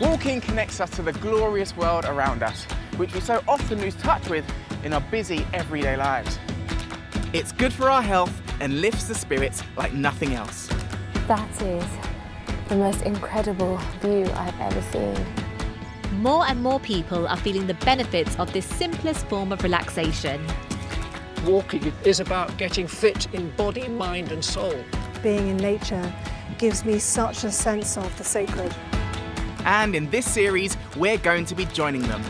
Walking connects us to the glorious world around us, which we so often lose touch with in our busy everyday lives. It's good for our health and lifts the spirits like nothing else. That is the most incredible view I've ever seen. More and more people are feeling the benefits of this simplest form of relaxation. Walking is about getting fit in body, mind and soul. Being in nature gives me such a sense of the sacred. And in this series, we're going to be joining them.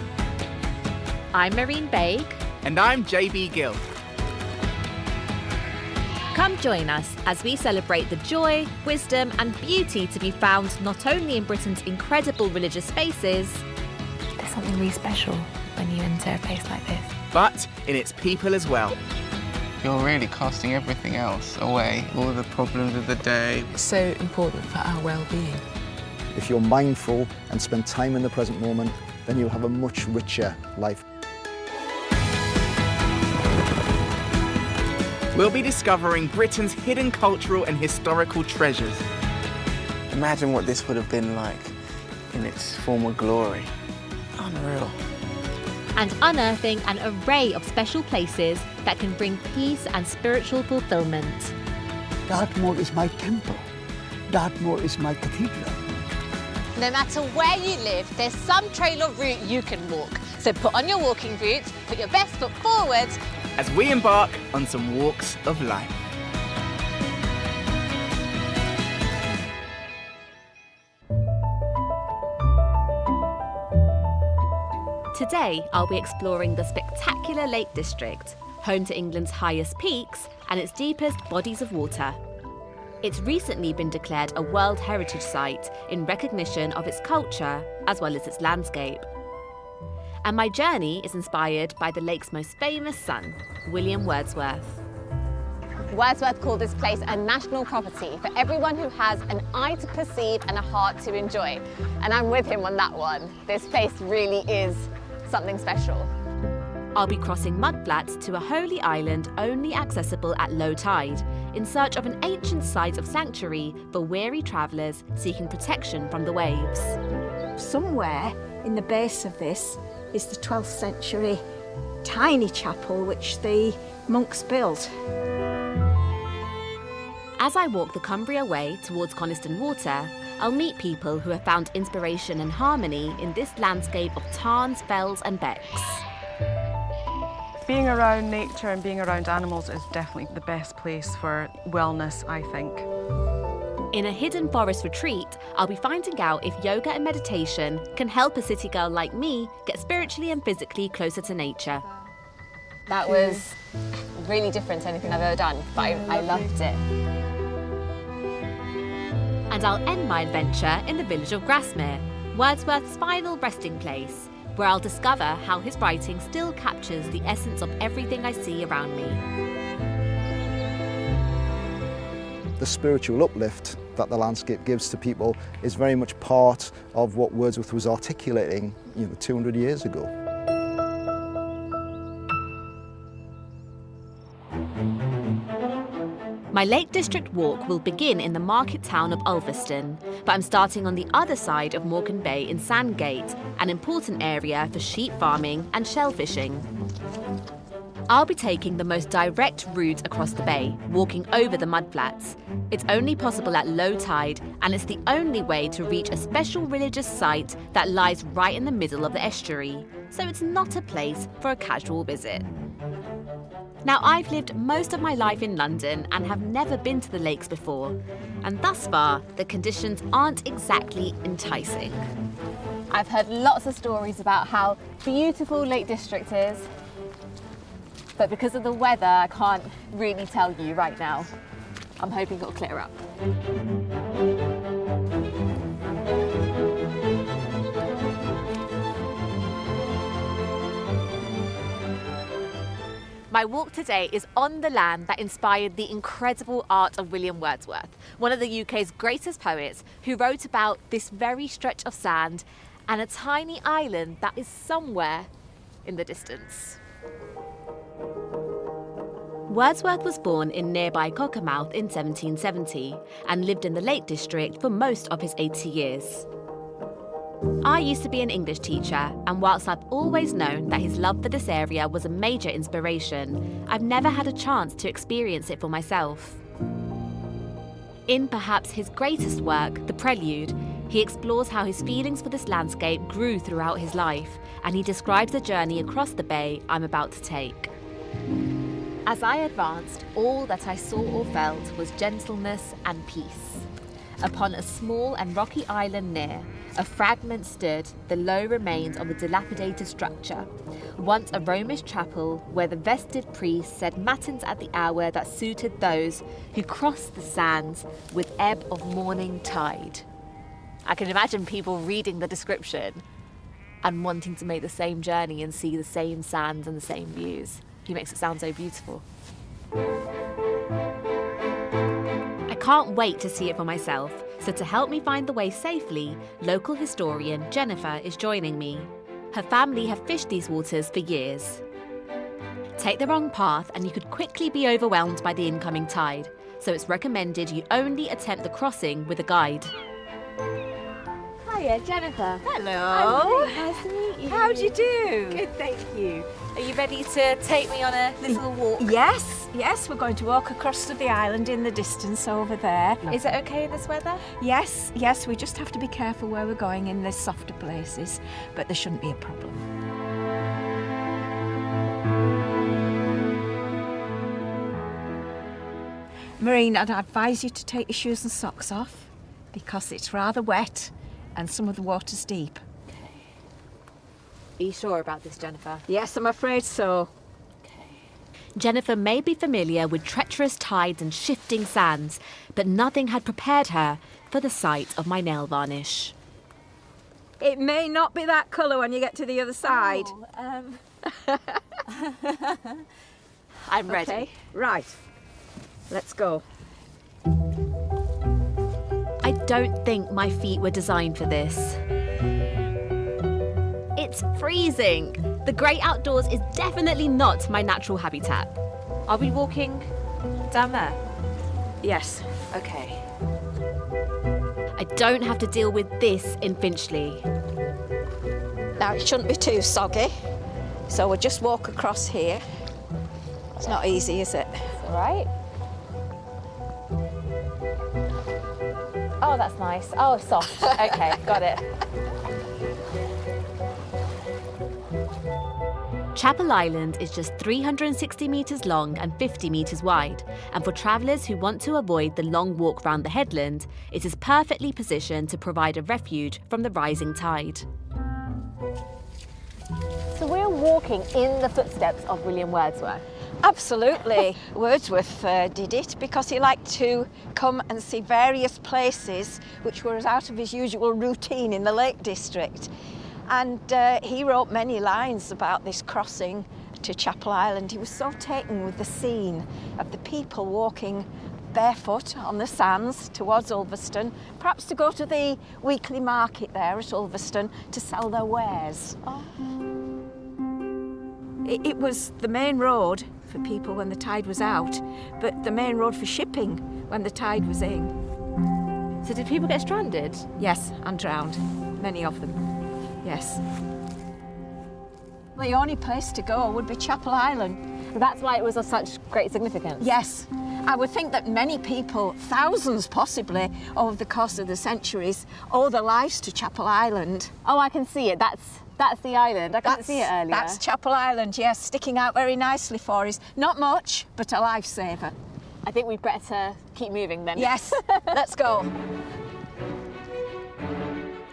I'm Marine Baig. And I'm JB Gill. Come join us as we celebrate the joy, wisdom and beauty to be found not only in Britain's incredible religious spaces. There's something really special when you enter a place like this. But in its people as well. You're really casting everything else away, all the problems of the day. So important for our well-being. If you're mindful and spend time in the present moment, then you'll have a much richer life. We'll be discovering Britain's hidden cultural and historical treasures. Imagine what this would have been like in its former glory. Unreal. And unearthing an array of special places that can bring peace and spiritual fulfilment. Dartmoor is my temple. Dartmoor is my cathedral. No matter where you live, there's some trail or route you can walk. So put on your walking boots, put your best foot forward, as we embark on some walks of life. Today, I'll be exploring the spectacular Lake District, home to England's highest peaks and its deepest bodies of water. It's recently been declared a World Heritage Site in recognition of its culture as well as its landscape. And my journey is inspired by the lake's most famous son, William Wordsworth. Wordsworth called this place a national property for everyone who has an eye to perceive and a heart to enjoy. And I'm with him on that one. This place really is something special. I'll be crossing mudflats to a holy island only accessible at low tide, in search of an ancient site of sanctuary for weary travellers seeking protection from the waves. Somewhere in the base of this is the 12th century tiny chapel which the monks built. As I walk the Cumbria Way towards Coniston Water, I'll meet people who have found inspiration and harmony in this landscape of tarns, fells and becks. Being around nature and being around animals is definitely the best place for wellness, I think. In a hidden forest retreat, I'll be finding out if yoga and meditation can help a city girl like me get spiritually and physically closer to nature. That was really different to anything I've ever done, but I loved it. And I'll end my adventure in the village of Grassmere, Wordsworth's final resting place, where I'll discover how his writing still captures the essence of everything I see around me. The spiritual uplift that the landscape gives to people is very much part of what Wordsworth was articulating, 200 years ago. My Lake District walk will begin in the market town of Ulverston, but I'm starting on the other side of Morecombe Bay in Sandgate, an important area for sheep farming and shellfishing. I'll be taking the most direct route across the bay, walking over the mudflats. It's only possible at low tide, and it's the only way to reach a special religious site that lies right in the middle of the estuary, so it's not a place for a casual visit. Now, I've lived most of my life in London and have never been to the lakes before, and thus far, the conditions aren't exactly enticing. I've heard lots of stories about how beautiful Lake District is, but because of the weather, I can't really tell you right now. I'm hoping it'll clear up. My walk today is on the land that inspired the incredible art of William Wordsworth, one of the UK's greatest poets, who wrote about this very stretch of sand and a tiny island that is somewhere in the distance. Wordsworth was born in nearby Cockermouth in 1770 and lived in the Lake District for most of his 80 years. I used to be an English teacher, and whilst I've always known that his love for this area was a major inspiration, I've never had a chance to experience it for myself. In perhaps his greatest work, The Prelude, he explores how his feelings for this landscape grew throughout his life, and he describes the journey across the bay I'm about to take. As I advanced, all that I saw or felt was gentleness and peace. Upon a small and rocky island near, a fragment stood, the low remains of a dilapidated structure, once a Romish chapel where the vested priests said matins at the hour that suited those who crossed the sands with ebb of morning tide. I can imagine people reading the description and wanting to make the same journey and see the same sands and the same views. He makes it sound so beautiful. I can't wait to see it for myself, so to help me find the way safely, local historian Jennifer is joining me. Her family have fished these waters for years. Take the wrong path and you could quickly be overwhelmed by the incoming tide, so it's recommended you only attempt the crossing with a guide. Hiya, Jennifer. Hello. Nice to meet you. How do you do? Good, thank you. Are you ready to take me on a little walk? Yes, we're going to walk across to the island in the distance over there. Is it okay in this weather? Yes, we just have to be careful where we're going in the softer places, but there shouldn't be a problem. Maureen, I'd advise you to take your shoes and socks off because it's rather wet and some of the water's deep. Are you sure about this, Jennifer? Yes, I'm afraid so. Jennifer may be familiar with treacherous tides and shifting sands, but nothing had prepared her for the sight of my nail varnish. It may not be that colour when you get to the other side. I'm ready. Okay, right. Let's go. I don't think my feet were designed for this. It's freezing. The great outdoors is definitely not my natural habitat. Are we walking down there? Yes. Okay. I don't have to deal with this in Finchley. Now, it shouldn't be too soggy, so we'll just walk across here. It's not easy, is it? It's all right. Oh, that's nice. Oh, soft. Okay, got it. Chapel Island is just 360 metres long and 50 metres wide, and for travellers who want to avoid the long walk round the headland, it is perfectly positioned to provide a refuge from the rising tide. So we're walking in the footsteps of William Wordsworth. Absolutely. Wordsworth did it because he liked to come and see various places which were out of his usual routine in the Lake District. And he wrote many lines about this crossing to Chapel Island. He was so taken with the scene of the people walking barefoot on the sands towards Ulverston, perhaps to go to the weekly market there at Ulverston to sell their wares. Oh. It was the main road for people when the tide was out, but the main road for shipping when the tide was in. So did people get stranded? Yes, and drowned. Many of them. Yes. The only place to go would be Chapel Island. That's why it was of such great significance? Yes. I would think that many people, thousands possibly, over the course of the centuries, owe their lives to Chapel Island. Oh, I can see it. That's the island. I couldn't see it earlier. That's Chapel Island, yes, sticking out very nicely for us. Not much, but a lifesaver. I think we'd better keep moving then. Yes, let's go.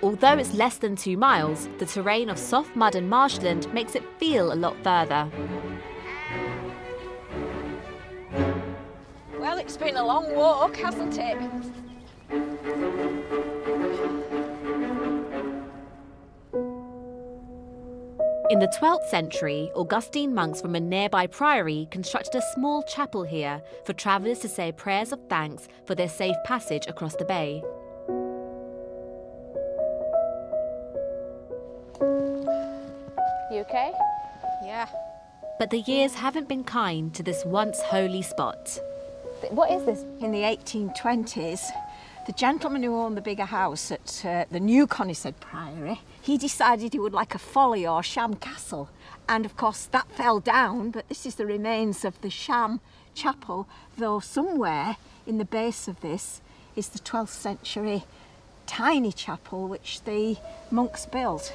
Although it's less than 2 miles, the terrain of soft mud and marshland makes it feel a lot further. Well, it's been a long walk, hasn't it? In the 12th century, Augustine monks from a nearby priory constructed a small chapel here for travellers to say prayers of thanks for their safe passage across the bay. You okay? Yeah. But the years haven't been kind to this once holy spot. What is this? In the 1820s, The gentleman who owned the bigger house at the new Coniston Priory, he decided he would like a folly or sham castle. And of course that fell down, but this is the remains of the sham chapel, though somewhere in the base of this is the 12th century tiny chapel which the monks built.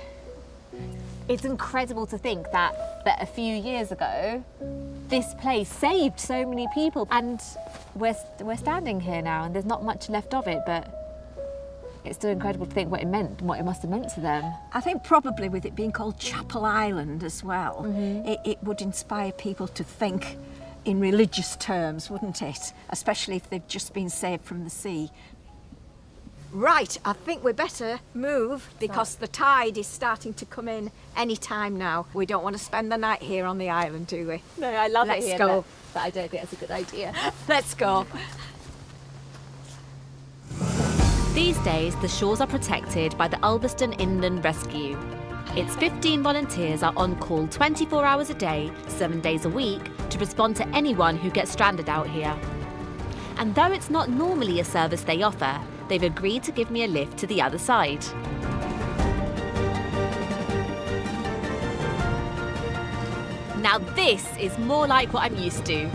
It's incredible to think that a few years ago, this place saved so many people, and we're standing here now, and there's not much left of it, but it's still incredible to think what it meant, what it must have meant to them. I think probably with it being called Chapel Island as well, it would inspire people to think in religious terms, wouldn't it? Especially if they've just been saved from the sea. Right, I think we better move because the tide is starting to come in any time now. We don't want to spend the night here on the island, do we? No, I love it here. Let's go. But I don't think that's a good idea. Let's go. These days, the shores are protected by the Ulverston Inland Rescue. Its 15 volunteers are on call 24 hours a day, 7 days a week, to respond to anyone who gets stranded out here. And though it's not normally a service they offer, they've agreed to give me a lift to the other side. Now this is more like what I'm used to.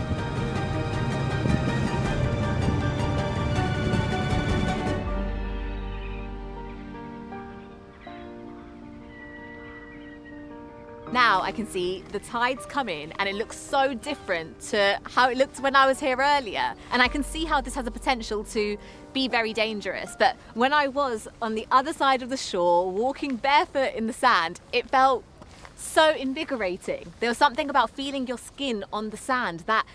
Now I can see the tides come in and it looks so different to how it looked when I was here earlier. And I can see how this has a potential to be very dangerous. But when I was on the other side of the shore, walking barefoot in the sand, it felt so invigorating. There was something about feeling your skin on the sand that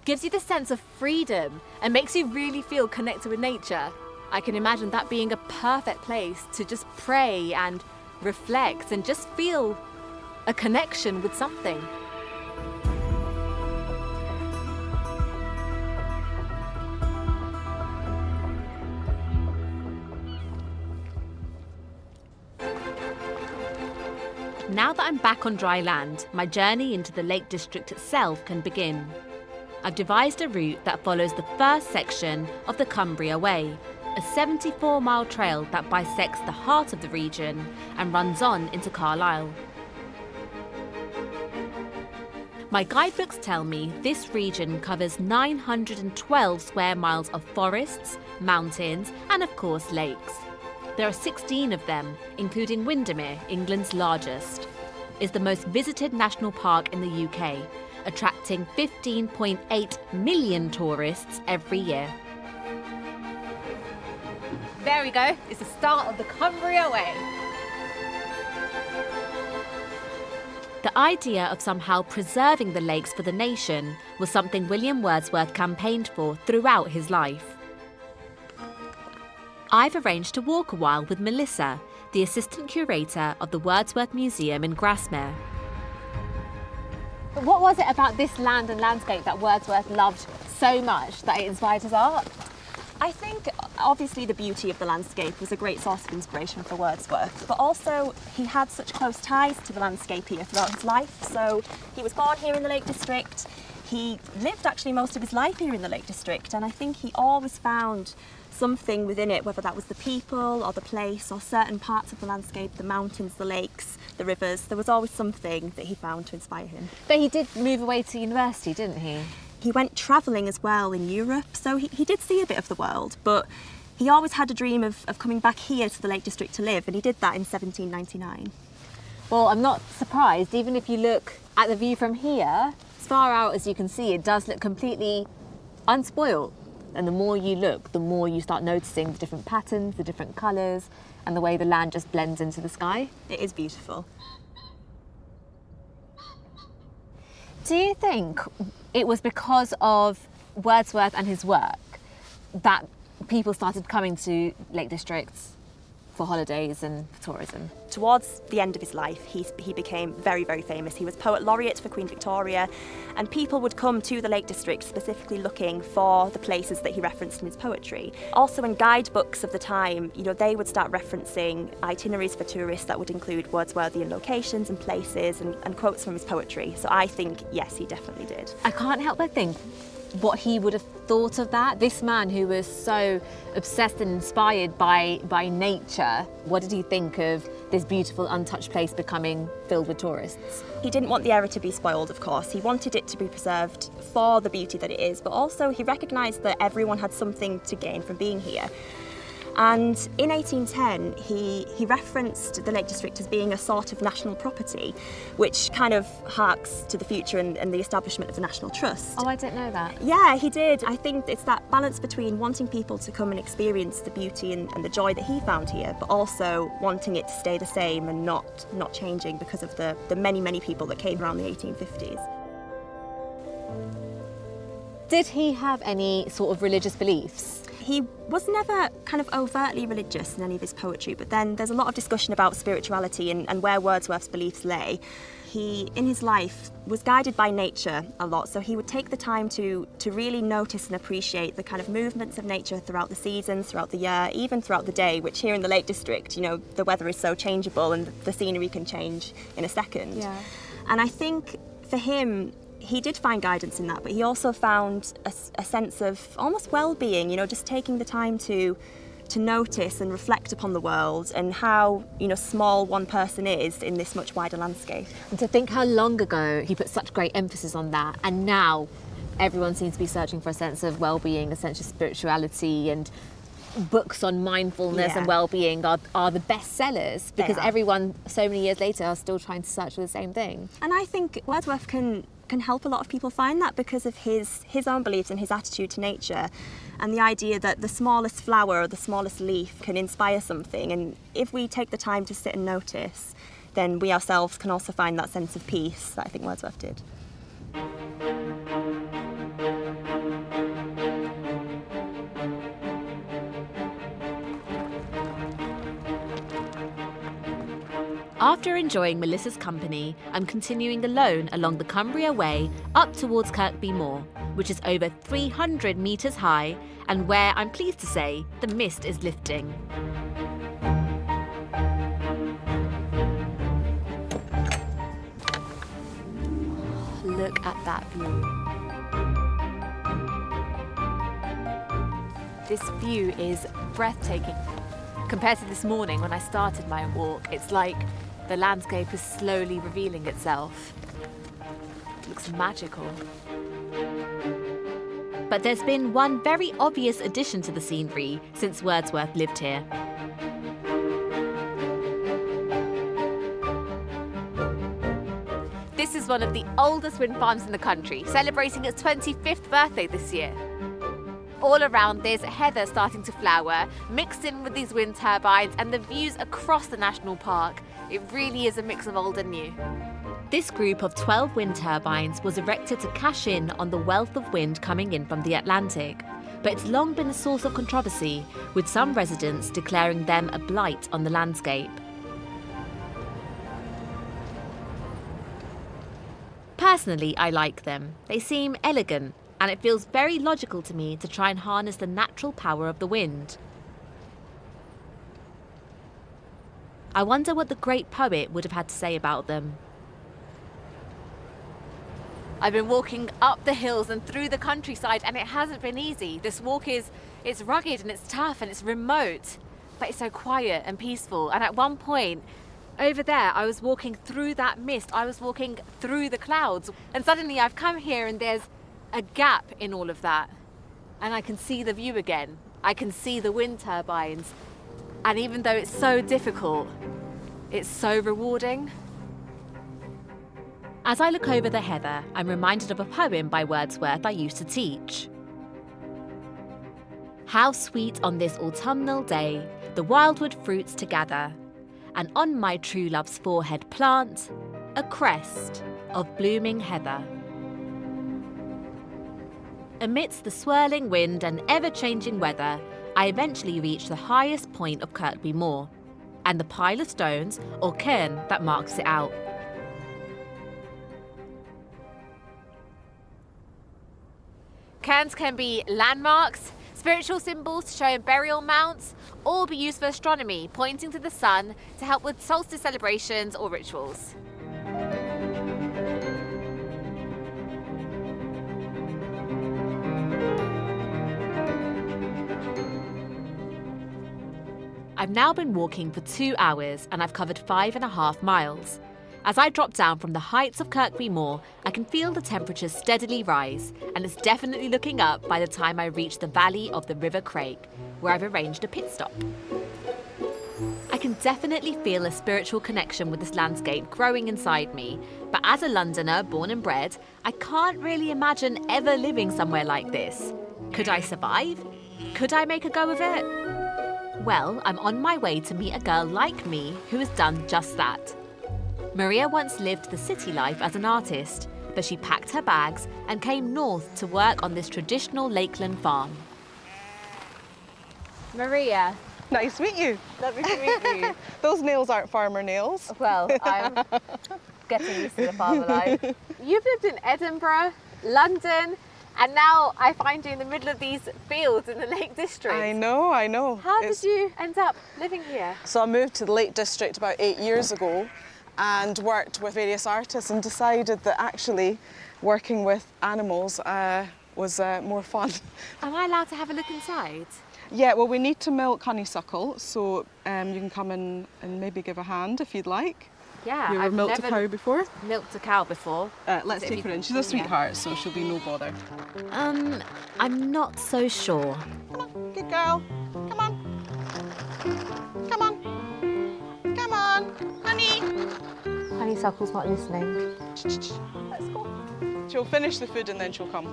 gives you this sense of freedom and makes you really feel connected with nature. I can imagine that being a perfect place to just pray and reflect and just feel a connection with something. Now that I'm back on dry land, my journey into the Lake District itself can begin. I've devised a route that follows the first section of the Cumbria Way, a 74-mile trail that bisects the heart of the region and runs on into Carlisle. My guidebooks tell me this region covers 912 square miles of forests, mountains, and of course lakes. There are 16 of them, including Windermere, England's largest. It's the most visited national park in the UK, attracting 15.8 million tourists every year. There we go, it's the start of the Cumbria Way. The idea of somehow preserving the lakes for the nation was something William Wordsworth campaigned for throughout his life. I've arranged to walk a while with Melissa, the assistant curator of the Wordsworth Museum in Grassmere. But what was it about this land and landscape that Wordsworth loved so much that it inspired his art? I think obviously the beauty of the landscape was a great source of inspiration for Wordsworth, but also he had such close ties to the landscape here throughout his life. So he was born here in the Lake District, he lived actually most of his life here in the Lake District, and I think he always found something within it, whether that was the people or the place or certain parts of the landscape, the mountains, the lakes, the rivers. There was always something that he found to inspire him. But he did move away to university, didn't he? He went travelling as well in Europe, so he did see a bit of the world, but he always had a dream of coming back here to the Lake District to live, and he did that in 1799. Well, I'm not surprised. Even if you look at the view from here, as far out as you can see, it does look completely unspoiled. And the more you look, the more you start noticing the different patterns, the different colours, and the way the land just blends into the sky. It is beautiful. Do you think it was because of Wordsworth and his work that people started coming to Lake Districts for holidays and for tourism? Towards the end of his life, he became very, very famous. He was Poet Laureate for Queen Victoria, and people would come to the Lake District specifically looking for the places that he referenced in his poetry. Also in guidebooks of the time, they would start referencing itineraries for tourists that would include Wordsworthian locations and places and quotes from his poetry. So I think, yes, he definitely did. I can't help but think what he would have thought of that. This man who was so obsessed and inspired by nature, what did he think of this beautiful untouched place becoming filled with tourists? He didn't want the area to be spoiled, of course. He wanted it to be preserved for the beauty that it is, but also he recognised that everyone had something to gain from being here. And in 1810, he referenced the Lake District as being a sort of national property, which kind of harks to the future and the establishment of the National Trust. Oh, I didn't know that. Yeah, he did. I think it's that balance between wanting people to come and experience the beauty and the joy that he found here, but also wanting it to stay the same and not changing because of the many, many people that came around the 1850s. Did he have any sort of religious beliefs? He was never kind of overtly religious in any of his poetry, but then there's a lot of discussion about spirituality and where Wordsworth's beliefs lay. He, in his life, was guided by nature a lot, so he would take the time to really notice and appreciate the kind of movements of nature throughout the seasons, throughout the year, even throughout the day, which here in the Lake District, you know, the weather is so changeable and the scenery can change in a second. Yeah. And I think for him, he did find guidance in that, but he also found a sense of almost well-being, you know, just taking the time to notice and reflect upon the world and how, you know, small one person is in this much wider landscape. And to think how long ago he put such great emphasis on that, and now everyone seems to be searching for a sense of well-being, a sense of spirituality, and books on mindfulness and well-being are the best sellers because everyone so many years later are still trying to search for the same thing. And I think Wordsworth can help a lot of people find that because of his own beliefs and his attitude to nature, and the idea that the smallest flower or the smallest leaf can inspire something, and if we take the time to sit and notice, then we ourselves can also find that sense of peace that I think Wordsworth did. After enjoying Melissa's company, I'm continuing alone along the Cumbria Way up towards Kirkby Moor, which is over 300 metres high and where, I'm pleased to say, the mist is lifting. Look at that view. This view is breathtaking. Compared to this morning when I started my walk, it's like the landscape is slowly revealing itself. It looks magical. But there's been one very obvious addition to the scenery since Wordsworth lived here. This is one of the oldest wind farms in the country, celebrating its 25th birthday this year. All around there's heather starting to flower, mixed in with these wind turbines, and the views across the national park. It really is a mix of old and new. This group of 12 wind turbines was erected to cash in on the wealth of wind coming in from the Atlantic, but it's long been a source of controversy, with some residents declaring them a blight on the landscape. Personally, I like them. They seem elegant, and it feels very logical to me to try and harness the natural power of the wind. I wonder what the great poet would have had to say about them. I've been walking up the hills and through the countryside, and it hasn't been easy. This walk it's rugged and it's tough and it's remote, but it's so quiet and peaceful. And at one point, over there, I was walking through that mist. I was walking through the clouds, and suddenly I've come here and there's a gap in all of that, and I can see the view again. I can see the wind turbines, and even though it's so difficult, it's so rewarding. As I look over the heather, I'm reminded of a poem by Wordsworth I used to teach. How sweet on this autumnal day the wildwood fruits to gather, and on my true love's forehead plant a crest of blooming heather. Amidst the swirling wind and ever-changing weather, I eventually reached the highest point of Kirkby Moor, and the pile of stones, or cairn, that marks it out. Cairns can be landmarks, spiritual symbols to show in burial mounts, or be used for astronomy, pointing to the sun to help with solstice celebrations or rituals. I've now been walking for 2 hours and I've covered 5.5 miles. As I drop down from the heights of Kirkby Moor, I can feel the temperatures steadily rise, and it's definitely looking up by the time I reach the valley of the River Craig, where I've arranged a pit stop. I can definitely feel a spiritual connection with this landscape growing inside me, but as a Londoner born and bred, I can't really imagine ever living somewhere like this. Could I survive? Could I make a go of it? Well, I'm on my way to meet a girl like me who has done just that. Maria once lived the city life as an artist, but she packed her bags and came north to work on this traditional Lakeland farm. Maria. Nice to meet you. Lovely to meet you. Those nails aren't farmer nails. Well, I'm getting used to the farmer life. You've lived in Edinburgh, London, and now I find you in the middle of these fields in the Lake District. I know. How did you end up living here? So I moved to the Lake District about 8 years ago and worked with various artists and decided that actually working with animals was more fun. Am I allowed to have a look inside? Yeah, well, we need to milk honeysuckle, so you can come in and maybe give a hand if you'd like. Yeah, you ever milked a cow before? Milked a cow before. Let's take her in. She's a sweetheart, so she'll be no bother. I'm not so sure. Come on, good girl. Come on. Come on. Come on, honey. Honeysuckle's not listening. Let's go. She'll finish the food and then she'll come.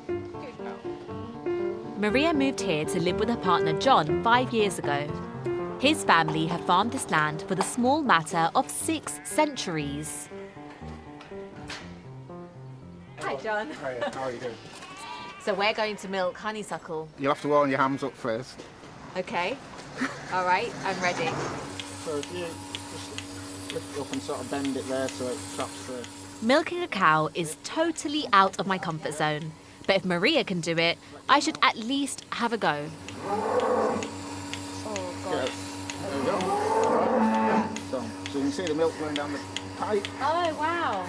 Good girl. Maria moved here to live with her partner John 5 years ago. His family have farmed this land for the small matter of 6 centuries. Hi, John. Hiya, how are you doing? So we're going to milk honeysuckle. You'll have to warm your hams up first. Okay. All right, I'm ready. So if you just lift it up and sort of bend it there so it traps the... Milking a cow is totally out of my comfort zone. But if Maria can do it, I should at least have a go. Oh, God. There we go. Right. So you can see the milk going down the pipe. Oh, wow.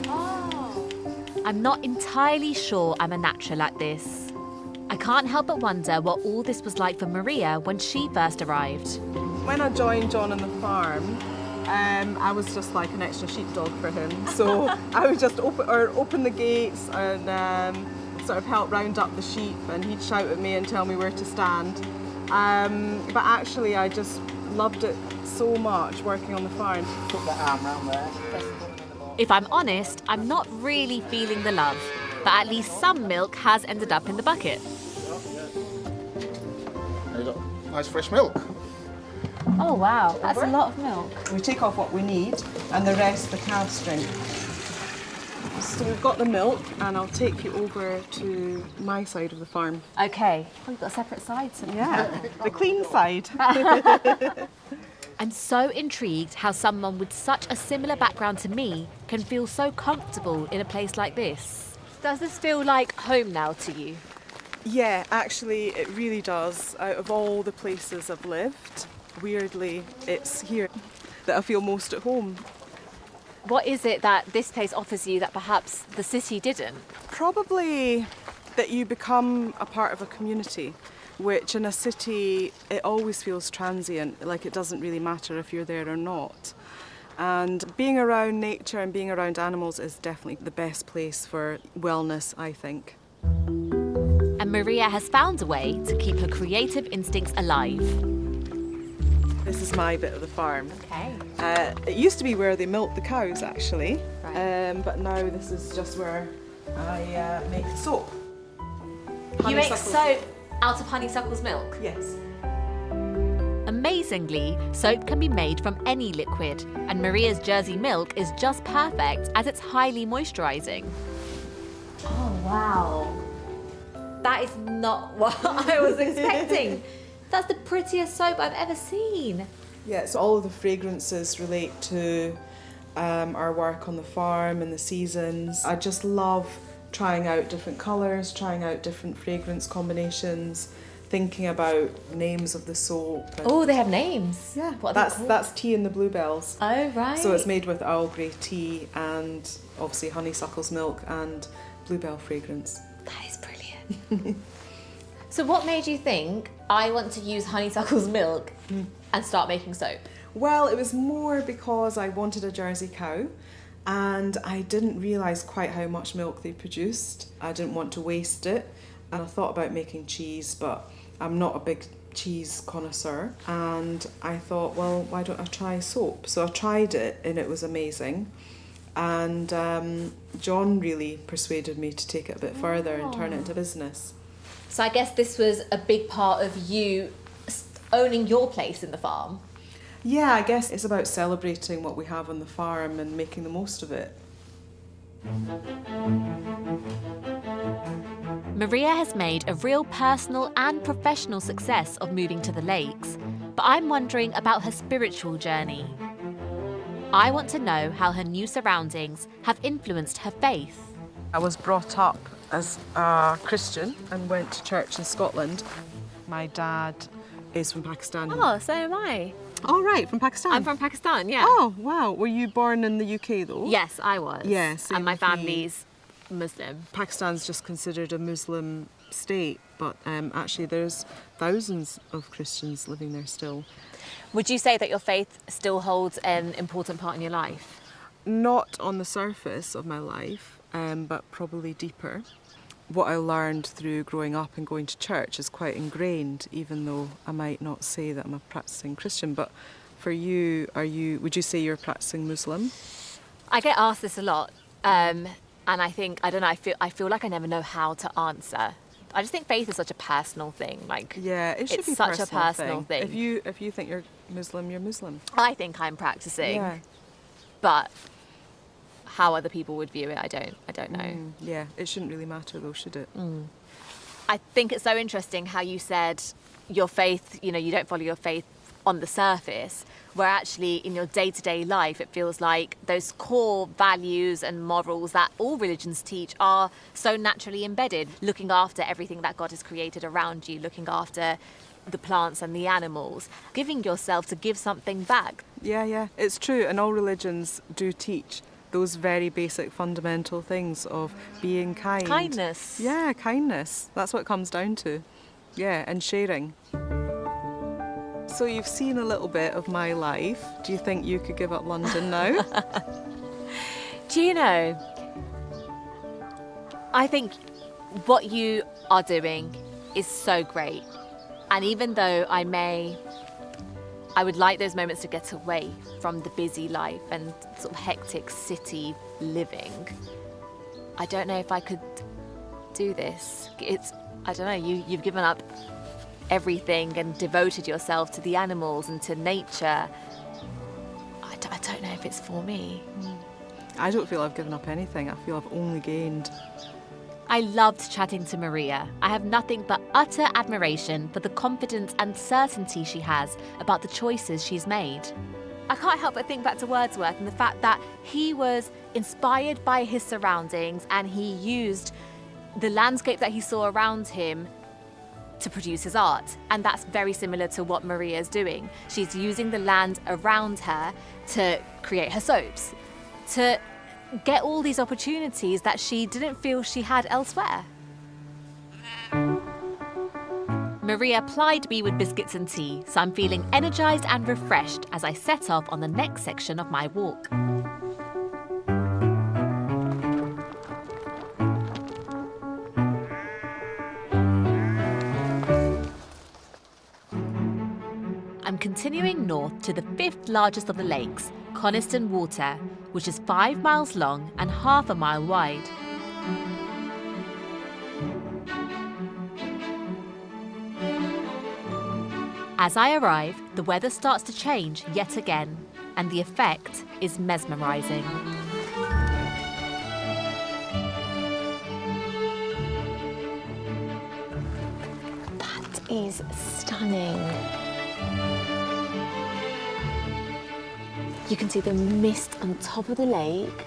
Oh. I'm not entirely sure I'm a natural at this. I can't help but wonder what all this was like for Maria when she first arrived. When I joined John on the farm, I was just like an extra sheepdog for him. So I would just open the gates and sort of help round up the sheep, and he'd shout at me and tell me where to stand. But actually I just loved it so much working on the farm. Put that arm round there. If I'm honest, I'm not really feeling the love, but at least some milk has ended up in the bucket. There you go. Nice fresh milk. Oh, wow. That's a lot of milk. We take off what we need and the rest the calves drink. So we've got the milk, and I'll take you over to my side of the farm. Okay. Oh, you've got separate sides. Yeah, the clean side. I'm so intrigued how someone with such a similar background to me can feel so comfortable in a place like this. Does this feel like home now to you? Yeah, actually it really does. Out of all the places I've lived, weirdly, it's here that I feel most at home. What is it that this place offers you that perhaps the city didn't? Probably that you become a part of a community, which in a city, it always feels transient, like it doesn't really matter if you're there or not. And being around nature and being around animals is definitely the best place for wellness, I think. And Maria has found a way to keep her creative instincts alive. This is my bit of the farm. Okay. It used to be where they milked the cows, actually, Right. but now this is just where I make the soap. You make Honeysuckle. soap out of honeysuckle's milk? Yes. Amazingly, soap can be made from any liquid, and Maria's Jersey milk is just perfect as it's highly moisturising. Oh, wow. That is not what I was expecting. That's the prettiest soap I've ever seen. Yeah, so all of the fragrances relate to our work on the farm and the seasons. I just love trying out different colours, trying out different fragrance combinations, thinking about names of the soap. Oh, they have names? Yeah, What are they called? that's tea in the bluebells. Oh, right. So it's made with Earl Grey tea and obviously honeysuckle's milk and bluebell fragrance. That is brilliant. So what made you think, I want to use honeysuckle's milk and start making soap? Well, it was more because I wanted a Jersey cow and I didn't realise quite how much milk they produced. I didn't want to waste it. And I thought about making cheese, but I'm not a big cheese connoisseur. And I thought, well, why don't I try soap? So I tried it and it was amazing. And John really persuaded me to take it a bit further and turn it into business. So I guess this was a big part of you owning your place in the farm. Yeah, I guess it's about celebrating what we have on the farm and making the most of it. Maria has made a real personal and professional success of moving to the lakes, but I'm wondering about her spiritual journey. I want to know how her new surroundings have influenced her faith. I was brought up as a Christian and went to church in Scotland. My dad is from Pakistan. Oh, so am I. Oh, right, from Pakistan? I'm from Pakistan, yeah. Oh, wow. Were you born in the UK, though? Yes, I was. Yes. And my family's Muslim. Pakistan's just considered a Muslim state, but actually there's thousands of Christians living there still. Would you say that your faith still holds an important part in your life? Not on the surface of my life, but probably deeper. What I learned through growing up and going to church is quite ingrained, even though I might not say that I'm a practicing Christian. But for you, would you say you're a practicing Muslim? I get asked this a lot, and I think, I don't know, I feel like I never know how to answer. I just think faith is such a personal thing. Like, yeah, it should it's be such a personal thing. If you think you're Muslim, you're Muslim. I think I'm practicing, yeah. But how other people would view it, I don't know. Yeah, it shouldn't really matter though, should it? I think it's so interesting how you said your faith, you know, you don't follow your faith on the surface, where actually in your day-to-day life it feels like those core values and morals that all religions teach are so naturally embedded, looking after everything that God has created around you, looking after the plants and the animals, giving yourself to give something back. Yeah, it's true, and all religions do teach those very basic fundamental things of being kind. Kindness. Yeah, kindness. That's what it comes down to. Yeah, and sharing. So you've seen a little bit of my life. Do you think you could give up London now? Do you know, I think what you are doing is so great. And even though I would like those moments to get away from the busy life and sort of hectic city living, I don't know if I could do this. I don't know, you've given up everything and devoted yourself to the animals and to nature. I don't know if it's for me. I don't feel I've given up anything. I feel I've only gained. I loved chatting to Maria. I have nothing but utter admiration for the confidence and certainty she has about the choices she's made. I can't help but think back to Wordsworth and the fact that he was inspired by his surroundings and he used the landscape that he saw around him to produce his art. And that's very similar to what Maria's doing. She's using the land around her to create her soaps, to get all these opportunities that she didn't feel she had elsewhere. Maria plied me with biscuits and tea, so I'm feeling energised and refreshed as I set off on the next section of my walk. I'm continuing north to the 5th largest of the lakes, Coniston Water, which is 5 miles long and half a mile wide. As I arrive, the weather starts to change yet again, and the effect is mesmerising. That is stunning. You can see the mist on top of the lake.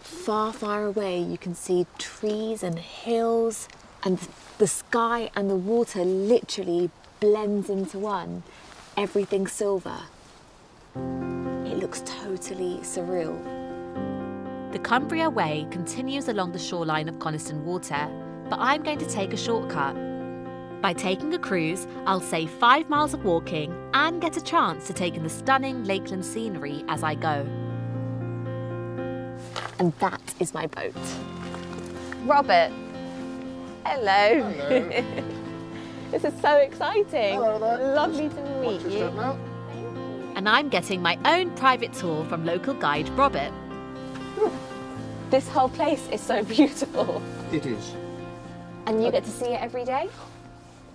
Far, far away, you can see trees and hills, and the sky and the water literally blends into one. Everything's silver. It looks totally surreal. The Cumbria Way continues along the shoreline of Coniston Water, but I'm going to take a shortcut. By taking a cruise, I'll save 5 miles of walking and get a chance to take in the stunning Lakeland scenery as I go. And that is my boat. Robert, hello. Hello. This is so exciting. Hello there. Lovely to meet you. And I'm getting my own private tour from local guide Robert. This whole place is so beautiful. It is. And you get to see it every day?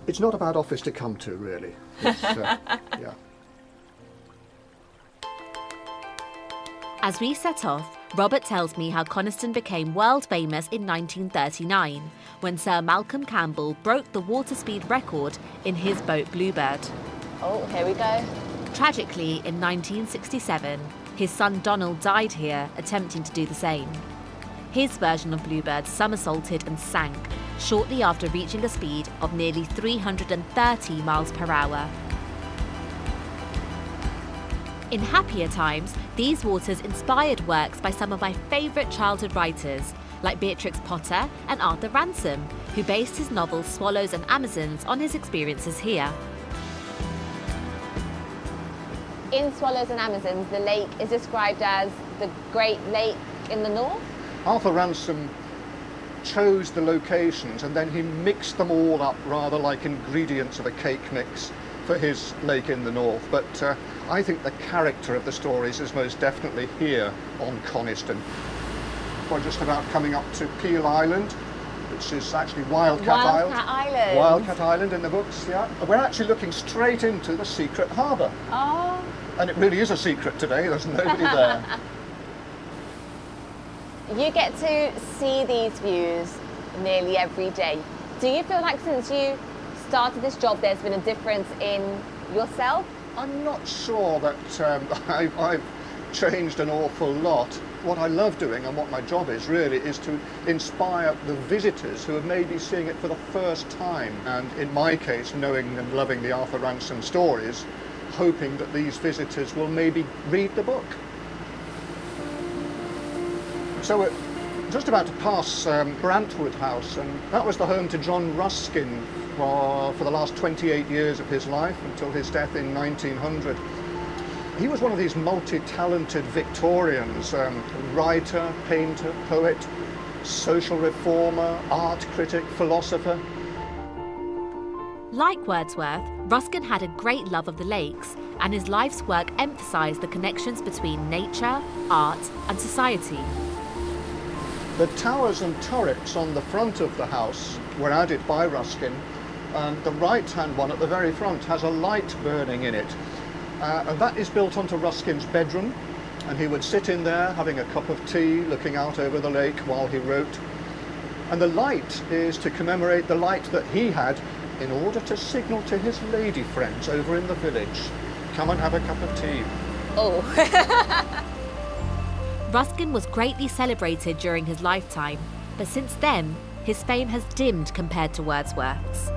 It's not a bad office to come to, really. It's, yeah. As we set off, Robert tells me how Coniston became world famous in 1939, when Sir Malcolm Campbell broke the water speed record in his boat Bluebird. Oh, here we go. Tragically, in 1967, his son Donald died here, attempting to do the same. His version of Bluebird somersaulted and sank shortly after reaching a speed of nearly 330 miles per hour. In happier times, these waters inspired works by some of my favourite childhood writers, like Beatrix Potter and Arthur Ransome, who based his novel Swallows and Amazons on his experiences here. In Swallows and Amazons, the lake is described as the Great Lake in the north. Arthur Ransome chose the locations and then he mixed them all up rather like ingredients of a cake mix for his lake in the north. But I think the character of the stories is most definitely here on Coniston. We're just about coming up to Peel Island, which is actually Wildcat Island. Wildcat Island in the books, yeah. We're actually looking straight into the secret harbour. Oh. And it really is a secret today, there's nobody there. You get to see these views nearly every day. Do you feel like since you started this job there's been a difference in yourself? I'm not sure that I've changed an awful lot. What I love doing and what my job is really is to inspire the visitors who are maybe seeing it for the first time. And in my case, knowing and loving the Arthur Ransome stories, hoping that these visitors will maybe read the book. So we're just about to pass Brantwood House, and that was the home to John Ruskin for the last 28 years of his life until his death in 1900. He was one of these multi-talented Victorians, writer, painter, poet, social reformer, art critic, philosopher. Like Wordsworth, Ruskin had a great love of the lakes, and his life's work emphasised the connections between nature, art and society. The towers and turrets on the front of the house were added by Ruskin, and the right-hand one at the very front has a light burning in it. And that is built onto Ruskin's bedroom, and he would sit in there having a cup of tea, looking out over the lake while he wrote. And the light is to commemorate the light that he had in order to signal to his lady friends over in the village, come and have a cup of tea. Oh. Ruskin was greatly celebrated during his lifetime, but since then, his fame has dimmed compared to Wordsworth's.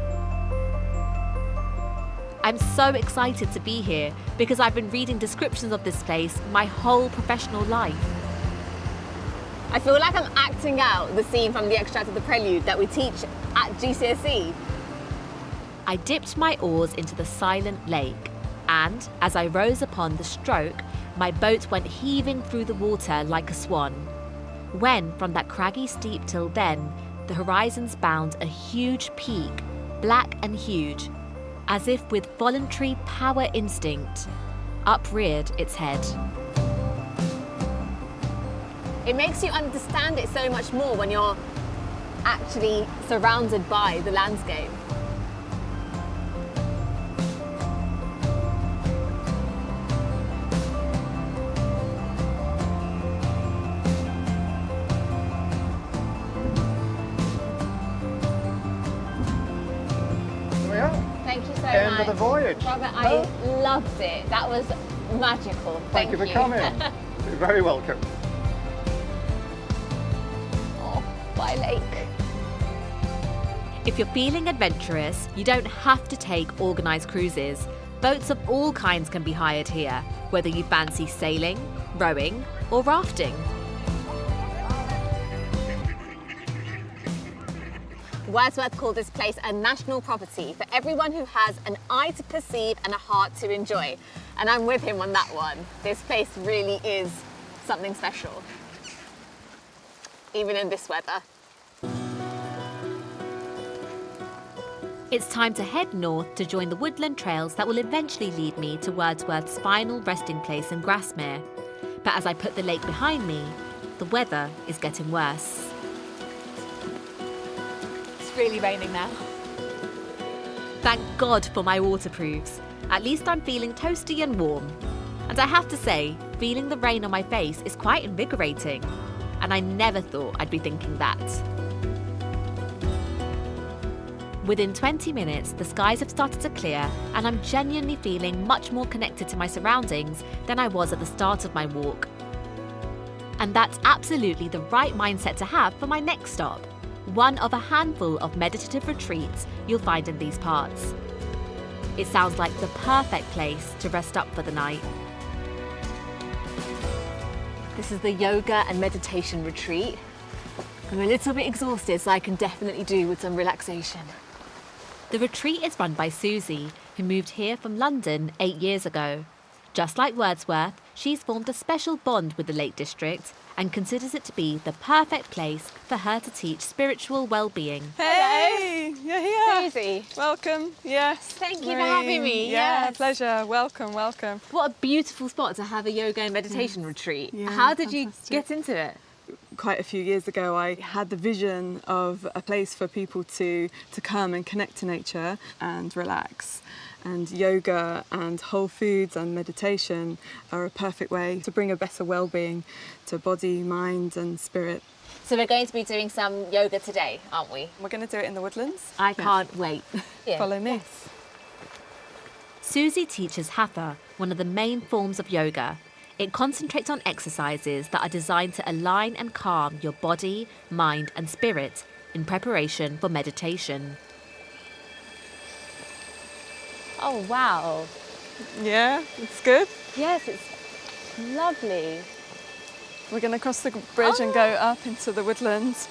I'm so excited to be here because I've been reading descriptions of this place my whole professional life. I feel like I'm acting out the scene from the extract of the Prelude that we teach at GCSE. I dipped my oars into the silent lake, and as I rose upon the stroke, my boat went heaving through the water like a swan. When, from that craggy steep till then, the horizons bound a huge peak, black and huge, as if with voluntary power instinct, upreared its head. It makes you understand it so much more when you're actually surrounded by the landscape. Thank you so much. End of the voyage. Robert, I loved it. That was magical. Thank you for coming. You're very welcome. Oh, bye lake. If you're feeling adventurous, you don't have to take organised cruises. Boats of all kinds can be hired here, whether you fancy sailing, rowing or rafting. Wordsworth called this place a national property for everyone who has an eye to perceive and a heart to enjoy. And I'm with him on that one. This place really is something special, even in this weather. It's time to head north to join the woodland trails that will eventually lead me to Wordsworth's final resting place in Grassmere. But as I put the lake behind me, the weather is getting worse. It's really raining now. Thank God for my waterproofs. At least I'm feeling toasty and warm. And I have to say, feeling the rain on my face is quite invigorating. And I never thought I'd be thinking that. Within 20 minutes, the skies have started to clear and I'm genuinely feeling much more connected to my surroundings than I was at the start of my walk. And that's absolutely the right mindset to have for my next stop, one of a handful of meditative retreats you'll find in these parts. It sounds like the perfect place to rest up for the night. This is the yoga and meditation retreat. I'm a little bit exhausted, so I can definitely do with some relaxation. The retreat is run by Susie, who moved here from London 8 years ago. Just like Wordsworth, she's formed a special bond with the Lake District and considers it to be the perfect place for her to teach spiritual well-being. Hey, you're here. Susie. Welcome, yes. Thank you for having me. Yeah, Yes. pleasure, welcome, welcome. What a beautiful spot to have a yoga and meditation retreat. Yeah, How did you fantastic. get into it? Quite a few years ago, I had the vision of a place for people to come and connect to nature and relax. And yoga and whole foods and meditation are a perfect way to bring a better well-being to body, mind and spirit. So we're going to be doing some yoga today, aren't we? We're going to do it in the woodlands. I can't wait. Follow me. Yes. Susie teaches Hatha, one of the main forms of yoga. It concentrates on exercises that are designed to align and calm your body, mind and spirit in preparation for meditation. Oh, wow. Yeah, it's good. Yes, it's lovely. We're going to cross the bridge and go up into the woodlands.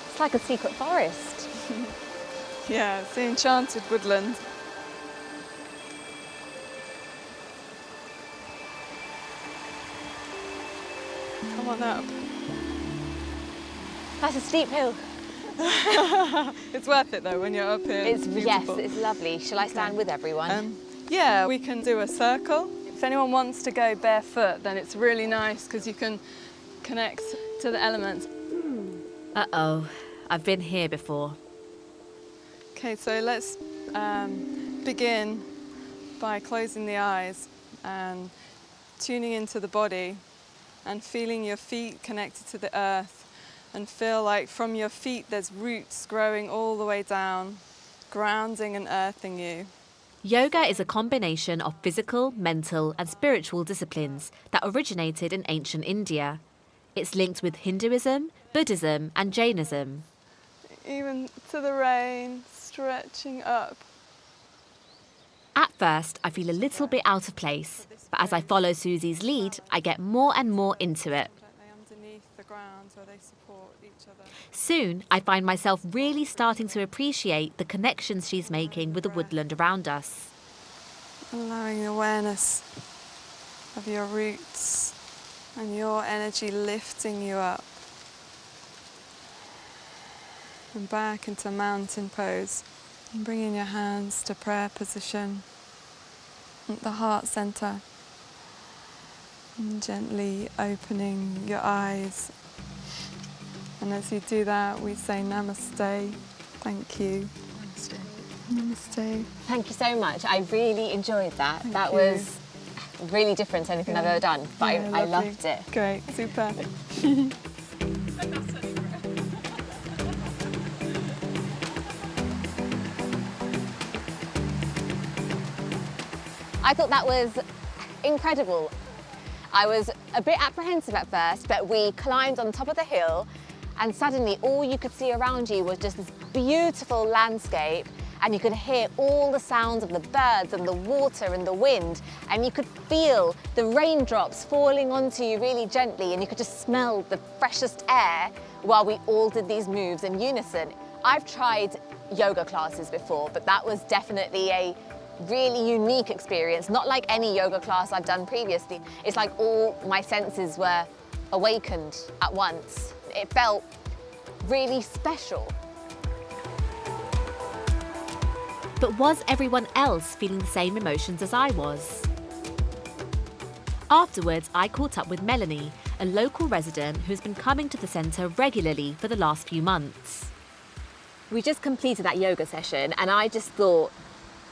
It's like a secret forest. Yeah, it's the enchanted woodland. Come on up. That's a steep hill. It's worth it though when you're up here. Yes, beautiful. it's lovely. Shall I stand with everyone? Yeah, we can do a circle. If anyone wants to go barefoot, then it's really nice because you can connect to the elements. Uh-oh, I've been here before. Okay, so let's begin by closing the eyes and tuning into the body and feeling your feet connected to the earth, and feel like from your feet there's roots growing all the way down, grounding and earthing you. Yoga is a combination of physical, mental and spiritual disciplines that originated in ancient India. It's linked with Hinduism, Buddhism and Jainism. Even to the rain, stretching up. At first, I feel a little bit out of place, but as I follow Susie's lead, I get more and more into it. Underneath the ground where they support each other. Soon, I find myself really starting to appreciate the connections she's making with the woodland around us. Allowing awareness of your roots and your energy lifting you up. And back into mountain pose. And bringing your hands to prayer position at the heart center. And gently opening your eyes. And as you do that, we say namaste. Thank you. Namaste. Namaste. Thank you so much. I really enjoyed that. That you. was really different to anything I've ever done, but Yeah, I lovely. loved it. Great, super. I thought that was incredible. I was a bit apprehensive at first, but we climbed on top of the hill and suddenly all you could see around you was just this beautiful landscape and you could hear all the sounds of the birds and the water and the wind, and you could feel the raindrops falling onto you really gently, and you could just smell the freshest air while we all did these moves in unison. I've tried yoga classes before, but that was definitely a really unique experience, not like any yoga class I've done previously. It's like all my senses were awakened at once. It felt really special. But was everyone else feeling the same emotions as I was? Afterwards, I caught up with Melanie, a local resident who's been coming to the centre regularly for the last few months. We just completed that yoga session and I just thought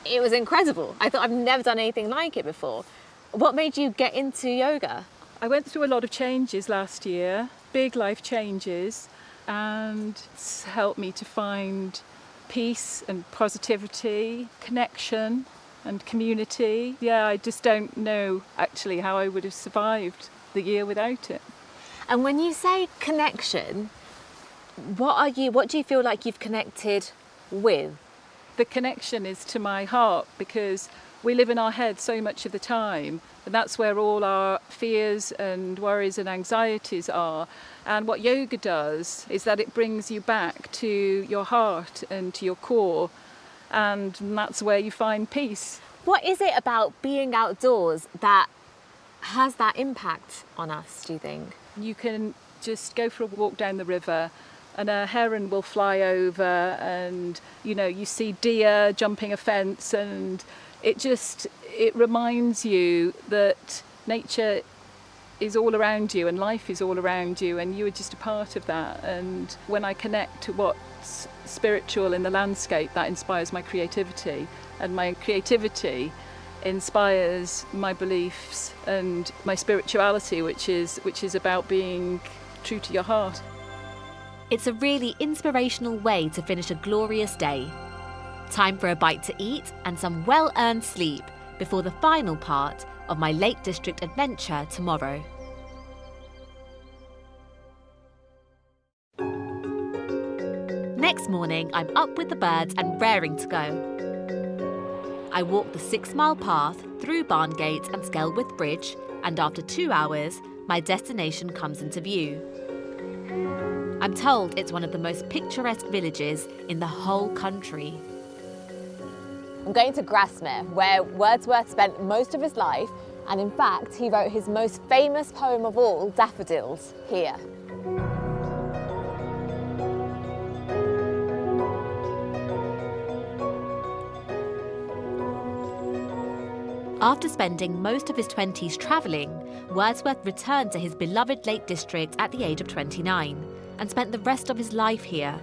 it was incredible. I thought I've never done anything like it before. What made you get into yoga? I went through a lot of changes last year, big life changes, and it's helped me to find peace and positivity, connection and community. Yeah, I just don't know actually how I would have survived the year without it. And when you say connection, what do you feel like you've connected with? The connection is to my heart, because we live in our head so much of the time, and that's where all our fears and worries and anxieties are. And what yoga does is that it brings you back to your heart and to your core, and that's where you find peace. What is it about being outdoors that has that impact on us, do you think? You can just go for a walk down the river and a heron will fly over, and you see deer jumping a fence, and it reminds you that nature is all around you and life is all around you, and you are just a part of that. And when I connect to what's spiritual in the landscape, that inspires my creativity, and my creativity inspires my beliefs and my spirituality, which is about being true to your heart. It's a really inspirational way to finish a glorious day. Time for a bite to eat and some well-earned sleep before the final part of my Lake District adventure tomorrow. Next morning, I'm up with the birds and raring to go. I walk the 6-mile path through Barngate and Skelwith Bridge, and after 2 hours, my destination comes into view. I'm told it's one of the most picturesque villages in the whole country. I'm going to Grassmere, where Wordsworth spent most of his life, and in fact, he wrote his most famous poem of all, Daffodils, here. After spending most of his 20s travelling, Wordsworth returned to his beloved Lake District at the age of 29 and spent the rest of his life here.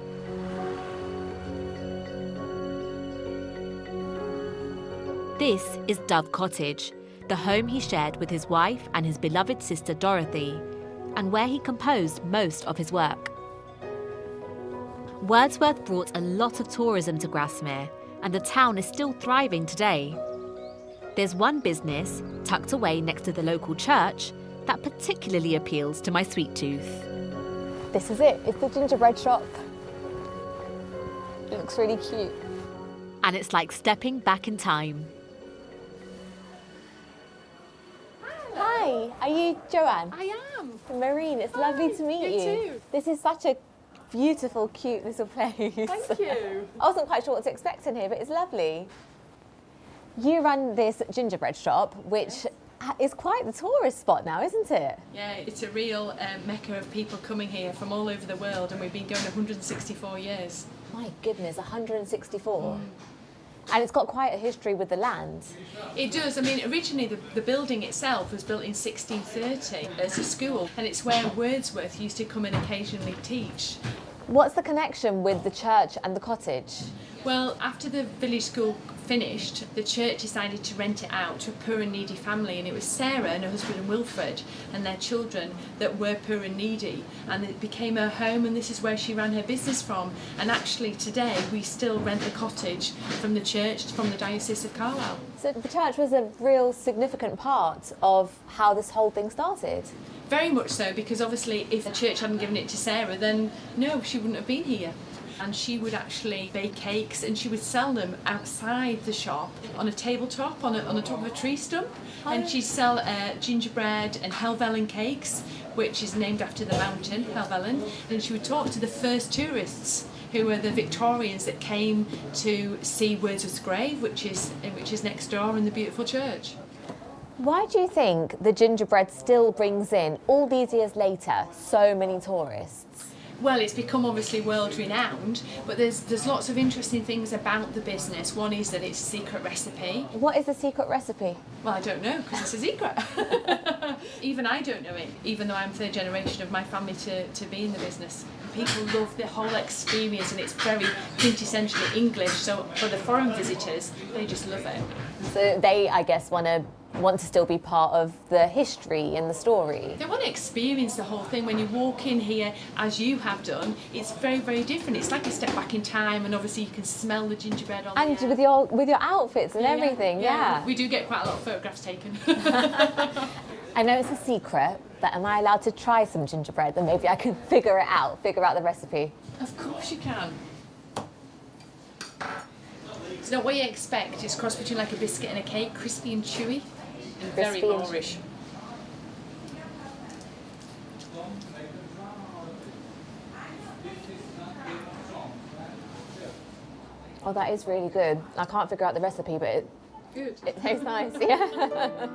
This is Dove Cottage, the home he shared with his wife and his beloved sister Dorothy, and where he composed most of his work. Wordsworth brought a lot of tourism to Grassmere, and the town is still thriving today. There's one business, tucked away next to the local church, that particularly appeals to my sweet tooth. This is it, it's the gingerbread shop. It looks really cute. And it's like stepping back in time. Hi, are you Joanne? I am. From Marine, it's lovely to meet you. Too. This is such a beautiful, cute little place. Thank you. I wasn't quite sure what to expect in here, but it's lovely. You run this gingerbread shop, which is quite the tourist spot now, isn't it? Yeah, it's a real mecca of people coming here from all over the world, and we've been going 164 years. My goodness, 164. And it's got quite a history with the land. It does. I mean, originally the building itself was built in 1630 as a school, and it's where Wordsworth used to come and occasionally teach. What's the connection with the church and the cottage? Well, after the village school finished, the church decided to rent it out to a poor and needy family, and it was Sarah and her husband Wilfred and their children that were poor and needy, and it became her home, and this is where she ran her business from. And actually today we still rent the cottage from the church, from the Diocese of Carlisle. So the church was a real significant part of how this whole thing started? Very much so, because obviously if the church hadn't given it to Sarah, then no, she wouldn't have been here. and she would actually bake cakes and she would sell them outside the shop on a tabletop, on the top of a tree stump. And she'd sell gingerbread and Helvellyn cakes, which is named after the mountain, Helvellyn. And she would talk to the first tourists, who were the Victorians that came to see Wordsworth's grave, which is next door in the beautiful church. Why do you think the gingerbread still brings in, all these years later, so many tourists? Well, it's become obviously world renowned, but there's lots of interesting things about the business. One is that it's a secret recipe. What is the secret recipe? Well, I don't know, because it's a secret. Even I don't know it, even though I'm third generation of my family to be in the business. People love the whole experience, and it's very quintessentially English, so for the foreign visitors, they just love it. So they, I guess, want to still be part of the history and the story. They want to experience the whole thing. When you walk in here, as you have done, it's very, very different. It's like a step back in time, and obviously you can smell the gingerbread on and the air. with your outfits and everything, yeah. We do get quite a lot of photographs taken. I know it's a secret, but am I allowed to try some gingerbread? And maybe I can figure out the recipe. Of course you can. So now what you expect is cross between like a biscuit and a cake, crispy and chewy, and very Moorish. Oh, that is really good. I can't figure out the recipe, but it tastes nice, yeah.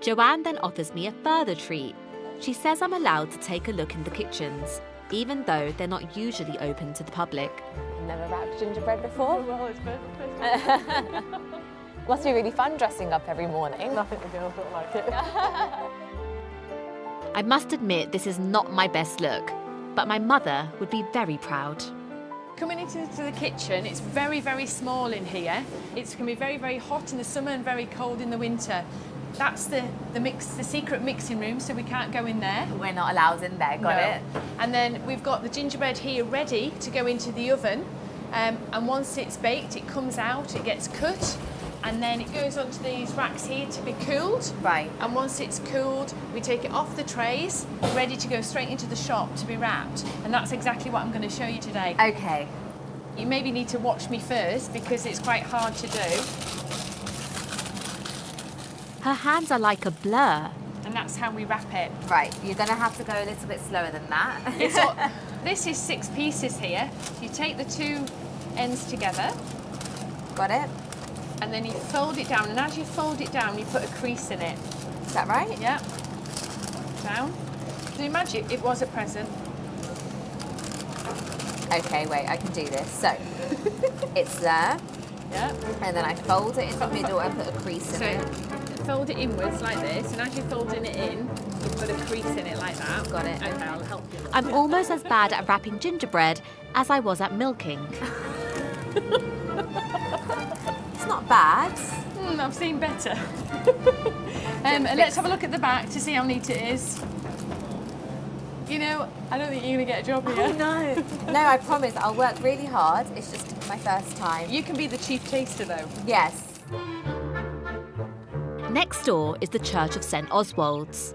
Joanne then offers me a further treat. She says I'm allowed to take a look in the kitchens, even though they're not usually open to the public. Never wrapped gingerbread before? Well, it's first. Must be really fun dressing up every morning. Nothing the girls don't like it. I must admit this is not my best look, but my mother would be very proud. Coming into the kitchen, it's very, very small in here. It's going to be very, very hot in the summer and very cold in the winter. That's the secret mixing room, so we can't go in there. We're not allowed in there, got it. And then we've got the gingerbread here ready to go into the oven. And once it's baked, it comes out, it gets cut, and then it goes onto these racks here to be cooled. Right. And once it's cooled, we take it off the trays, ready to go straight into the shop to be wrapped. And that's exactly what I'm going to show you today. Okay. You maybe need to watch me first because it's quite hard to do. Her hands are like a blur. And that's how we wrap it. Right, you're going to have to go a little bit slower than that. This is 6 pieces here. You take the 2 ends together. Got it. And then you fold it down. And as you fold it down, you put a crease in it. Is that right? Yeah. Down. So imagine it was a present. Okay, wait, I can do this. So, it's there. Yeah. And then I fold it in the middle and put a crease in it. Fold it inwards like this, and as you're folding it in, you put a crease in it like that. Got it. Okay, I'll help you. I'm almost as bad at wrapping gingerbread as I was at milking. It's not bad. I've seen better. And let's have a look at the back to see how neat it is. You know, I don't think you're going to get a job here. Oh, no. No, I promise I'll work really hard. It's just my first time. You can be the chief taster, though. Yes. Next door is the Church of St Oswald's.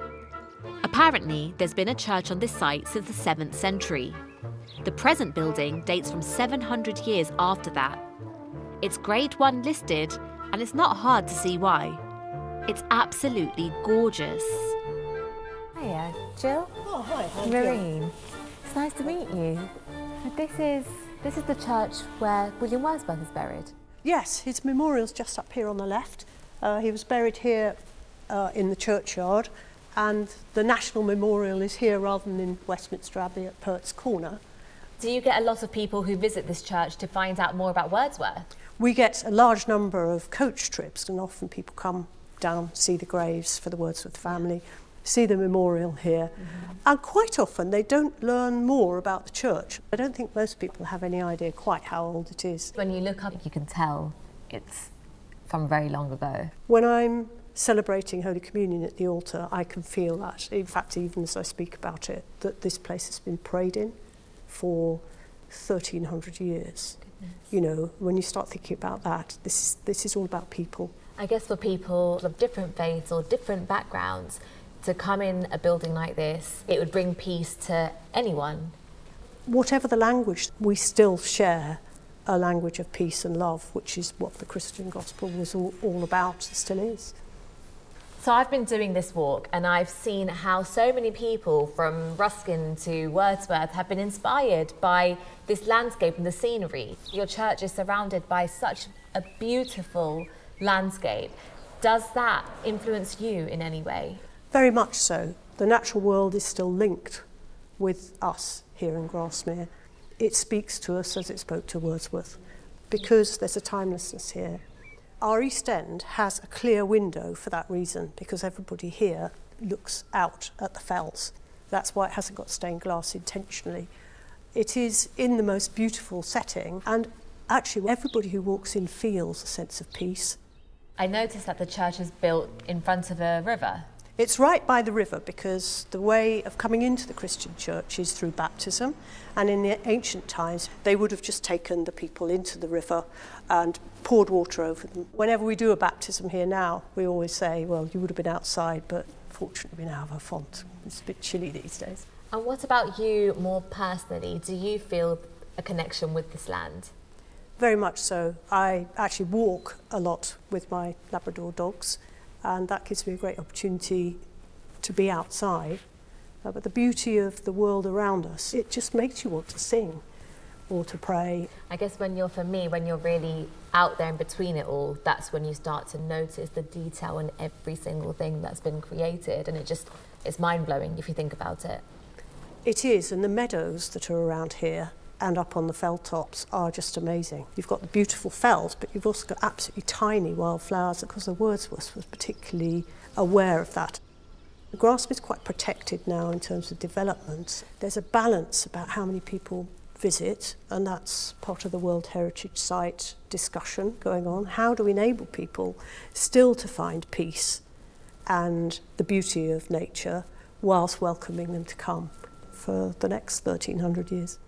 Apparently, there's been a church on this site since the 7th century. The present building dates from 700 years after that. It's Grade 1 listed, and it's not hard to see why. It's absolutely gorgeous. Hiya, Jill. Oh, hi. Marine. It's nice to meet you. This is the church where William Wordsworth is buried. Yes, his memorial's just up here on the left. He was buried here in the churchyard, and the National Memorial is here rather than in Westminster Abbey at Pert's Corner. Do you get a lot of people who visit this church to find out more about Wordsworth? We get a large number of coach trips, and often people come down, see the graves for the Wordsworth family, see the memorial here. And quite often they don't learn more about the church. I don't think most people have any idea quite how old it is. When you look up, you can tell it's from very long ago. When I'm celebrating Holy Communion at the altar, I can feel that, in fact, even as I speak about it, that this place has been prayed in for 1,300 years. Goodness. You know, when you start thinking about that, this is all about people. I guess for people of different faiths or different backgrounds, to come in a building like this, it would bring peace to anyone. Whatever the language, we still share a language of peace and love, which is what the Christian gospel was all about, and still is. So I've been doing this walk and I've seen how so many people from Ruskin to Wordsworth have been inspired by this landscape and the scenery. Your church is surrounded by such a beautiful landscape. Does that influence you in any way? Very much so. The natural world is still linked with us here in Grassmere. It speaks to us as it spoke to Wordsworth, because there's a timelessness here. Our East End has a clear window for that reason, because everybody here looks out at the fells. That's why it hasn't got stained glass intentionally. It is in the most beautiful setting, and actually everybody who walks in feels a sense of peace. I noticed that the church is built in front of a river. It's right by the river, because the way of coming into the Christian church is through baptism, and in the ancient times they would have just taken the people into the river and poured water over them. Whenever we do a baptism here now, we always say, well, you would have been outside, but fortunately we now have a font. It's a bit chilly these days. And what about you more personally? Do you feel a connection with this land? Very much so. I actually walk a lot with my Labrador dogs, and that gives me a great opportunity to be outside. But the beauty of the world around us, it just makes you want to sing or to pray. I guess when you're really out there in between it all, that's when you start to notice the detail in every single thing that's been created, and it's mind-blowing if you think about it. It is, and the meadows that are around here and up on the fell tops are just amazing. You've got the beautiful fells, but you've also got absolutely tiny wildflowers. Of course, the Wordsworth was particularly aware of that. The Grassmere is quite protected now in terms of development. There's a balance about how many people visit, and that's part of the World Heritage Site discussion going on. How do we enable people still to find peace and the beauty of nature whilst welcoming them to come for the next 1300 years?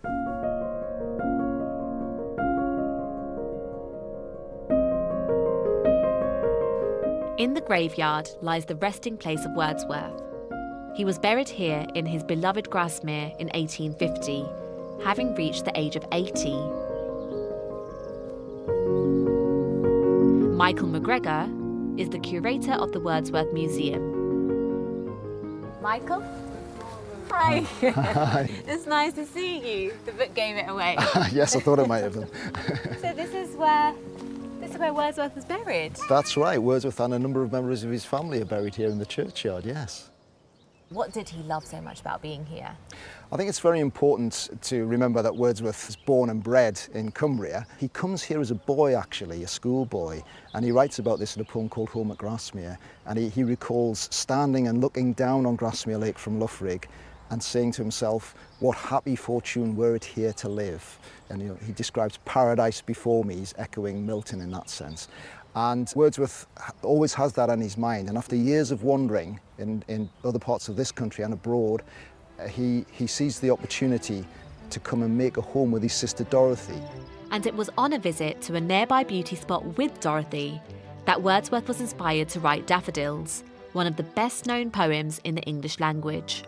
In the graveyard lies the resting place of Wordsworth. He was buried here in his beloved Grassmere in 1850, having reached the age of 80. Michael McGregor is the curator of the Wordsworth Museum. Michael? Hi. Hi. It's nice to see you. The book gave it away. Yes, I thought it might have been. So this is where Wordsworth was buried? That's right. Wordsworth and a number of members of his family are buried here in the churchyard, yes. What did he love so much about being here? I think it's very important to remember that Wordsworth was born and bred in Cumbria. He comes here as a boy, actually, a schoolboy, and he writes about this in a poem called Home at Grassmere, and he recalls standing and looking down on Grassmere Lake from Loughrig and saying to himself, what happy fortune were it here to live. And he describes paradise before me, he's echoing Milton in that sense. And Wordsworth always has that on his mind, and after years of wandering in other parts of this country and abroad, he sees the opportunity to come and make a home with his sister Dorothy. And it was on a visit to a nearby beauty spot with Dorothy that Wordsworth was inspired to write Daffodils, one of the best-known poems in the English language.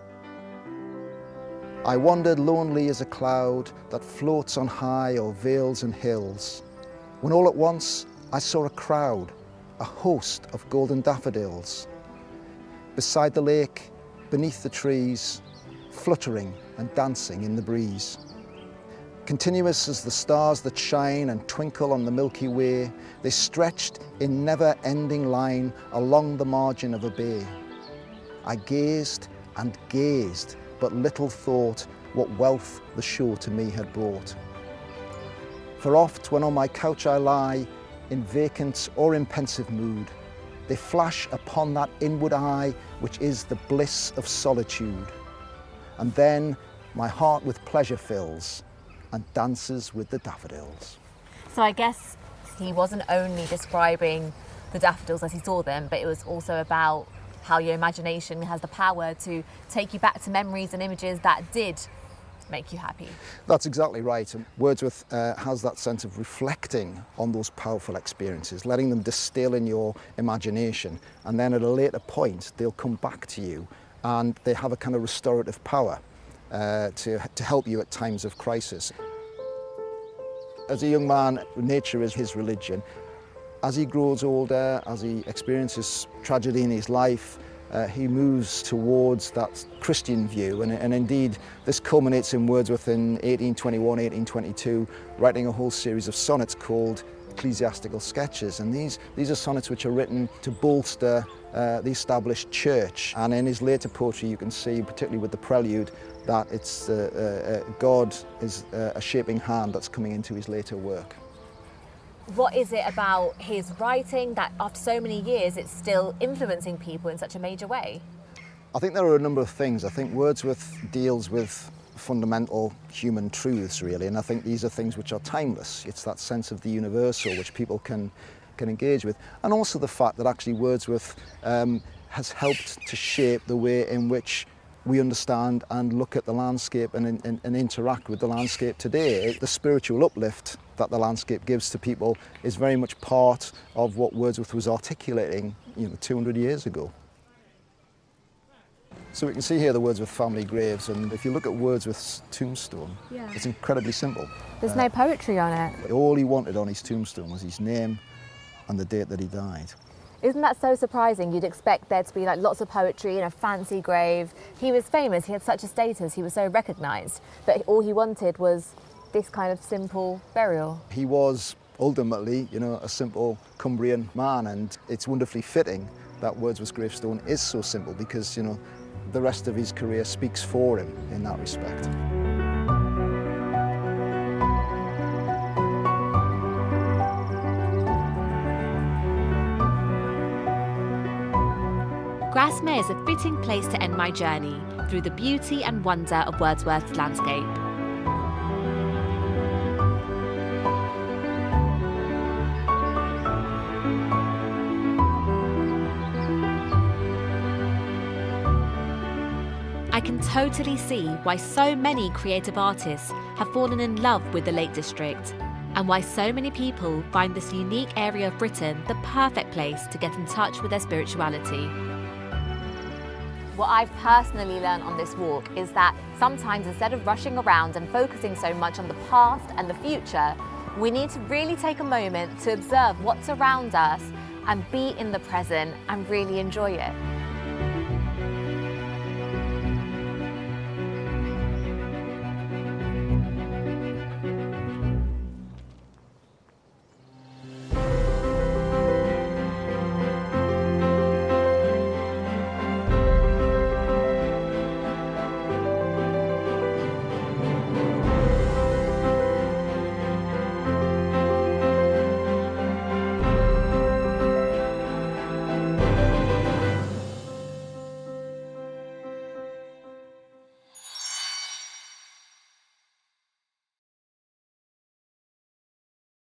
I wandered lonely as a cloud that floats on high o'er vales and hills, when all at once I saw a crowd, a host of golden daffodils. Beside the lake, beneath the trees, fluttering and dancing in the breeze. Continuous as the stars that shine and twinkle on the Milky Way, they stretched in never-ending line along the margin of a bay. I gazed and gazed, but little thought what wealth the show to me had brought. For oft when on my couch I lie, in vacant or in pensive mood, they flash upon that inward eye which is the bliss of solitude. And then my heart with pleasure fills and dances with the daffodils. So I guess he wasn't only describing the daffodils as he saw them, but it was also about how your imagination has the power to take you back to memories and images that did make you happy. That's exactly right. And Wordsworth has that sense of reflecting on those powerful experiences, letting them distill in your imagination, and then at a later point they'll come back to you, and they have a kind of restorative power to help you at times of crisis. As a young man, nature is his religion. As he grows older, as he experiences tragedy in his life, he moves towards that Christian view, and indeed this culminates in Wordsworth in 1821, 1822, writing a whole series of sonnets called Ecclesiastical Sketches, and these are sonnets which are written to bolster the established church. And in his later poetry you can see, particularly with the prelude, that it's God is a shaping hand that's coming into his later work. What is it about his writing that after so many years it's still influencing people in such a major way? I think there are a number of things. I think Wordsworth deals with fundamental human truths, really, and I think these are things which are timeless. It's that sense of the universal which people can engage with, and also the fact that actually Wordsworth has helped to shape the way in which we understand and look at the landscape and interact with the landscape today. The spiritual uplift that the landscape gives to people is very much part of what Wordsworth was articulating, 200 years ago. So we can see here the Wordsworth family graves, and if you look at Wordsworth's tombstone, it's incredibly simple. There's no poetry on it. All he wanted on his tombstone was his name and the date that he died. Isn't that so surprising? You'd expect there to be like lots of poetry in a fancy grave. He was famous, he had such a status, he was so recognised, but all he wanted was this kind of simple burial. He was ultimately, a simple Cumbrian man, and it's wonderfully fitting that Wordsworth's gravestone is so simple because, the rest of his career speaks for him in that respect. Grassmere is a fitting place to end my journey through the beauty and wonder of Wordsworth's landscape. I can totally see why so many creative artists have fallen in love with the Lake District, and why so many people find this unique area of Britain the perfect place to get in touch with their spirituality. What I've personally learned on this walk is that sometimes instead of rushing around and focusing so much on the past and the future, we need to really take a moment to observe what's around us and be in the present and really enjoy it.